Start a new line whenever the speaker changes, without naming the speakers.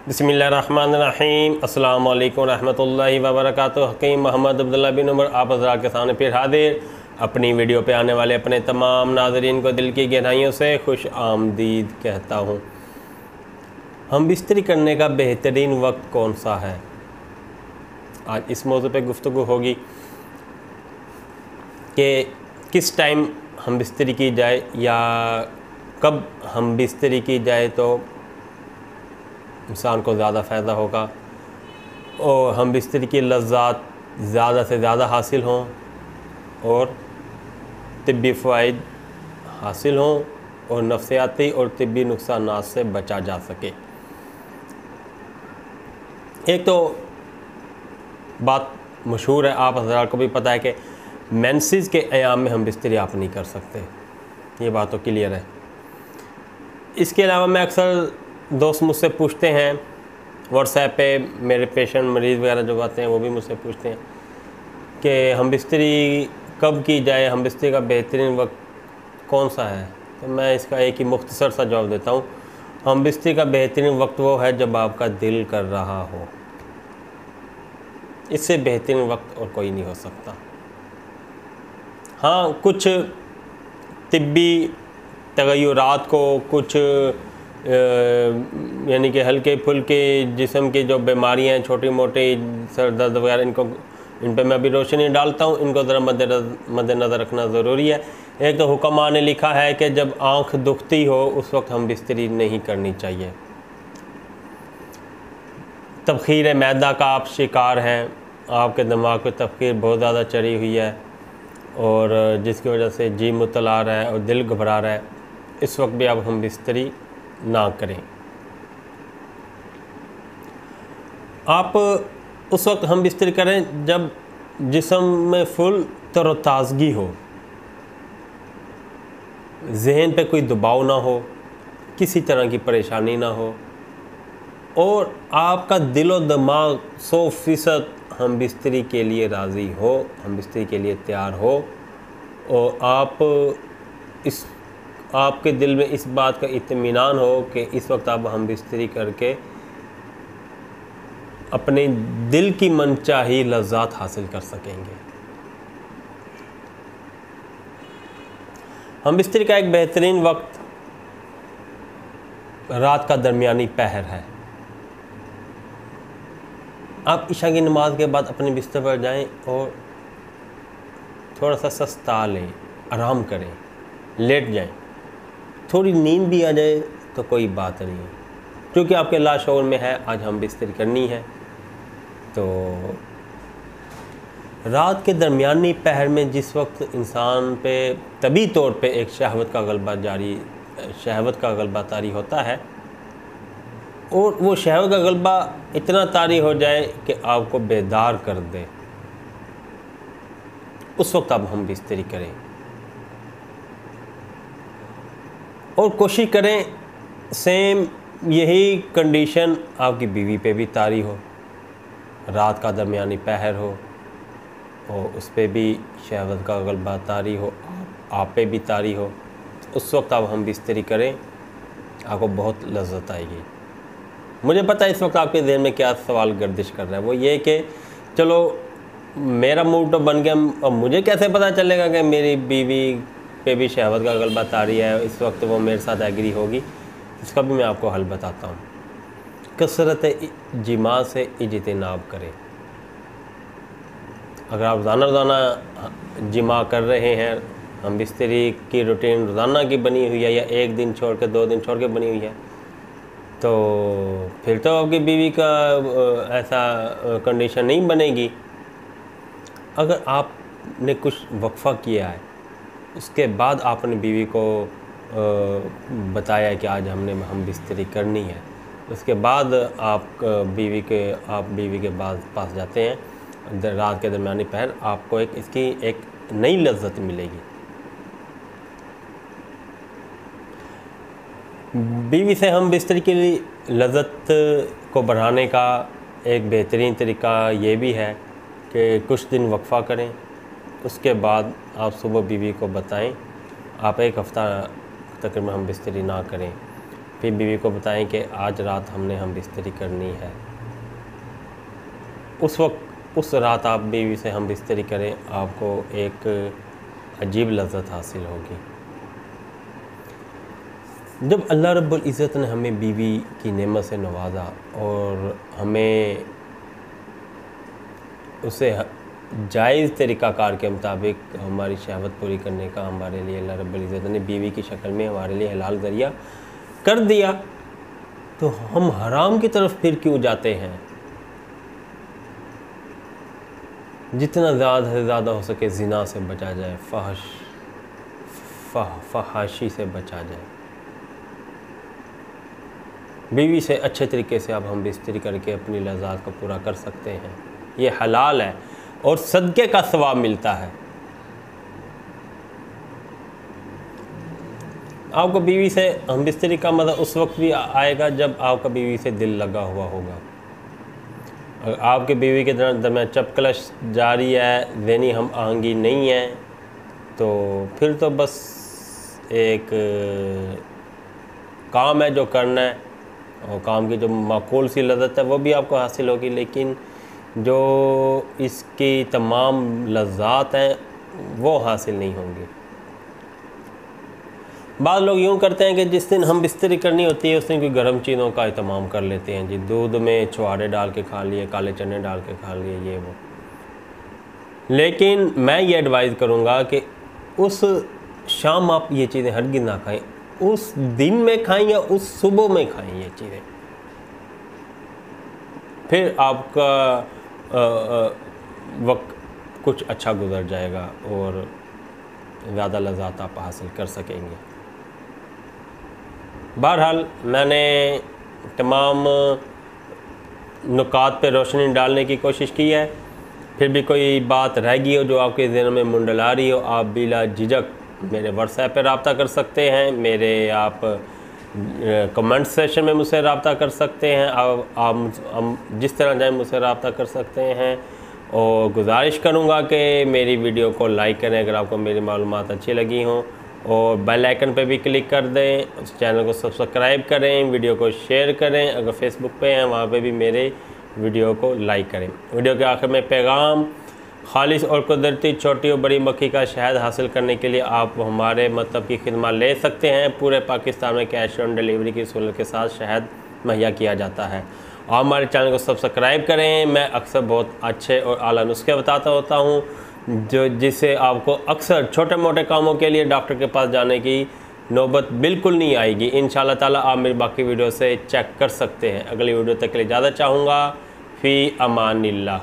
बिस्मिल्लाहिर्रहमानिर्रहीम अस्सलाम वालेकुम रहमतुल्लाहि व बरकातुहू। हकीम मोहम्मद अब्दुल्ला बिन उमर आप हज़रात के सामने फिर हाजिर अपनी वीडियो पे आने वाले अपने तमाम नाज़रीन को दिल की गहराइयों से खुश आमदीद कहता हूँ। हम बिस्तरी करने का बेहतरीन वक्त कौन सा है, आज इस मौजू पे गुफ्तगू होगी कि किस टाइम हम बिस्तरी की जाए या कब हम बिस्तरी की जाए तो इंसान को ज़्यादा फ़ायदा होगा और हम बिस्तरी की लज़्ज़ात ज़्यादा से ज़्यादा हासिल हों और तिब्बी फ़वाइद हासिल हों और नफ्सियाती और तिब्बी नुकसानात से बचा जा सके। एक तो बात मशहूर है, आप हज़रात को भी पता है कि मेंसेस के अयाम में हम बिस्तरी आप नहीं कर सकते, ये बात तो क्लियर है। इसके अलावा मैं अक्सर दोस्त मुझसे पूछते हैं व्हाट्सएप पे, मेरे पेशेंट मरीज़ वगैरह जो आते हैं वो भी मुझसे पूछते हैं कि हम बिस्तरी कब की जाए, हम बिस्तरी का बेहतरीन वक्त कौन सा है। तो मैं इसका एक ही मुख्तसर सा जवाब देता हूँ, हम बिस्तरी का बेहतरीन वक्त वो है जब आपका दिल कर रहा हो, इससे बेहतरीन वक्त और कोई नहीं हो सकता। हाँ, कुछ तिब्बी तगय्युरात को, कुछ यानी कि हल्के फुल्के जिस्म की जो बीमारियां हैं, छोटी मोटी सर दर्द वगैरह, इन पे मैं अभी रोशनी डालता हूँ, इनको ज़रा मद्देनज़र रखना ज़रूरी है। एक तो हुक्मा ने लिखा है कि जब आँख दुखती हो उस वक्त हम बिस्तरी नहीं करनी चाहिए। तबखीर मैदा का आप शिकार हैं, आपके दिमाग पर तबखीर बहुत ज़्यादा चढ़ी हुई है और जिसकी वजह से जी मुतल आ रहा है और दिल घबरा रहा है, इस वक्त भी अब हम बिस्तरी ना करें। आप उस वक्त हम बिस्तरी करें जब जिस्म में फुल तरोताज़गी हो, जहन पे कोई दबाव ना हो, किसी तरह की परेशानी ना हो और आपका दिलो दिमाग 100% हम बिस्तरी के लिए राज़ी हो, हम बिस्तरी के लिए तैयार हो और आपके दिल में इस बात का इत्मीनान हो कि इस वक्त आप हम बिस्तरी करके अपने दिल की मनचाही लज़्ज़ात हासिल कर सकेंगे। हम बिस्तरी का एक बेहतरीन वक्त रात का दरमियानी पहर है। आप इशा की नमाज के बाद अपने बिस्तर पर जाएं और थोड़ा सा सस्ता लें, आराम करें, लेट जाएं। थोड़ी नींद भी आ जाए तो कोई बात नहीं है, क्योंकि आपके लाशऊर में है आज हम बिस्तरी करनी है। तो रात के दरमियानी पहर में जिस वक्त इंसान पे तबी तौर पे एक शहवत का गलबा तारी होता है और वो शहवत का गलबा इतना तारी हो जाए कि आपको बेदार कर दे, उस वक्त अब हम बिस्तरी करें और कोशिश करें सेम यही कंडीशन आपकी बीवी पे भी तारी हो, रात का दरमियानी पहर हो और उस पर भी शहवत का गलबा तारी हो, आप पे भी तारी हो, उस वक्त अब हम बिस्तरी करें, आपको बहुत लज्जत आएगी। मुझे पता है इस वक्त आपके ज़हन में क्या सवाल गर्दिश कर रहा है, वो ये कि चलो मेरा मूड तो बन गया, अब मुझे कैसे पता चलेगा कि मेरी बीवी पे भी शहवत का गलबा तारी है, इस वक्त वो मेरे साथ एग्री होगी। इसका भी मैं आपको हल बताता हूँ। कसरत जिमा से इज्तिनाब करें। अगर आप रोज़ाना जिमा कर रहे हैं, हम बिस्तरी की रूटीन रोज़ाना की बनी हुई है या एक दिन छोड़ के 2 दिन छोड़ के बनी हुई है, तो फिर तो आपकी बीवी का ऐसा कंडीशन नहीं बनेगी। अगर आपने कुछ वक्फ़ा किया है, उसके बाद आपने बीवी को बताया कि आज हम बिस्तरी करनी है, उसके बाद आप बीवी के पास जाते हैं, रात के दरमियानी पहर आपको इसकी एक नई लज्जत मिलेगी। बीवी से हम बिस्तरी की लज्जत को बढ़ाने का एक बेहतरीन तरीका ये भी है कि कुछ दिन वक्फ़ा करें, उसके बाद आप सुबह बीवी को बताएं, आप एक हफ़्ता तकरीबन हम बिस्तरी ना करें फिर बीवी को बताएं कि आज रात हमने हम बिस्तरी करनी है। उस वक्त उस रात आप बीवी से हम बिस्तरी करें, आपको एक अजीब लज़्ज़त हासिल होगी। जब अल्लाह रब्बुल इज़्ज़त ने हमें बीवी की नेमत से नवाजा और हमें उसे जायज़ तरीक़ाकार के मुताबिक हमारी शहवत पूरी करने का हमारे लिए अल्लाह रब्बुल इज़्ज़त ने बीवी की शक्ल में हमारे लिए हलाल ज़रिया कर दिया, तो हम हराम की तरफ फिर क्यों जाते हैं? जितना ज़्यादा से ज़्यादा हो सके ज़िना से बचा जाए, फहाशी से बचा जाए। बीवी से अच्छे तरीके से आप हम बिस्तरी करके अपनी लज़्ज़ात को पूरा कर सकते हैं। ये हलाल है और सदक़े का सवाब मिलता है। आपको बीवी से हम बिस्तरी का मज़ा उस वक्त भी आएगा जब आपका बीवी से दिल लगा हुआ होगा। अगर आपके बीवी के दरमियान चपकलश जारी है, ज़हनी हम आहंगी नहीं है, तो फिर तो बस एक काम है जो करना है, और काम की जो माकूल सी लज़्ज़त है वो भी आपको हासिल होगी, लेकिन जो इसकी तमाम लज़्ज़ात हैं वो हासिल नहीं होंगी। बाद लोग यूँ करते हैं कि जिस दिन हम बिस्तरी करनी होती है उस दिन कोई गर्म चीज़ों का इत्माम कर लेते हैं जी, दूध में छुहारे डाल के खा लिए, काले चने डाल के खा लिए, ये वो। लेकिन मैं ये एडवाइज़ करूँगा कि उस शाम आप ये चीज़ें हरगिज़ ना खाएं, उस दिन में खाएं या उस सुबह में खाएं ये चीज़ें, फिर आपका वक्त कुछ अच्छा गुजर जाएगा और ज़्यादा लज़्ज़त आप हासिल कर सकेंगे। बहरहाल मैंने तमाम नुकात पे रोशनी डालने की कोशिश की है। फिर भी कोई बात रह गई हो जो आपके ज़हन में मुंडला रही हो, आप बिला झिझक मेरे व्हाट्सएप पे रब्ता कर सकते हैं, मेरे आप कमेंट सेशन में मुझसे रब्ता कर सकते हैं, आप जिस तरह चाहें मुझसे रब्ता कर सकते हैं। और गुजारिश करूँगा कि मेरी वीडियो को लाइक करें अगर आपको मेरी मालूमात अच्छी लगी हों, और बेल आइकन पे भी क्लिक कर दें, उस चैनल को सब्सक्राइब करें, वीडियो को शेयर करें, अगर फेसबुक पे हैं वहाँ पे भी मेरे वीडियो को लाइक करें। वीडियो के आखिर में पैगाम, खालिस और कुदरती छोटी और बड़ी मक्खी का शहद हासिल करने के लिए आप हमारे मतलब की खिदमत ले सकते हैं। पूरे पाकिस्तान में कैश ऑन डिलीवरी की सहूलत के साथ शहद मुहैया किया जाता है। और हमारे चैनल को सब्सक्राइब करें। मैं अक्सर बहुत अच्छे और आला नुस्खे बताता होता हूँ जिससे आपको अक्सर छोटे मोटे कामों के लिए डॉक्टर के पास जाने की नौबत बिल्कुल नहीं आएगी। इंशाल्लाह ताला आप मेरी बाकी वीडियो से चेक कर सकते हैं। अगली वीडियो तक के लिए ज़्यादा चाहूँगा। फ़ी अमानिल्लाह।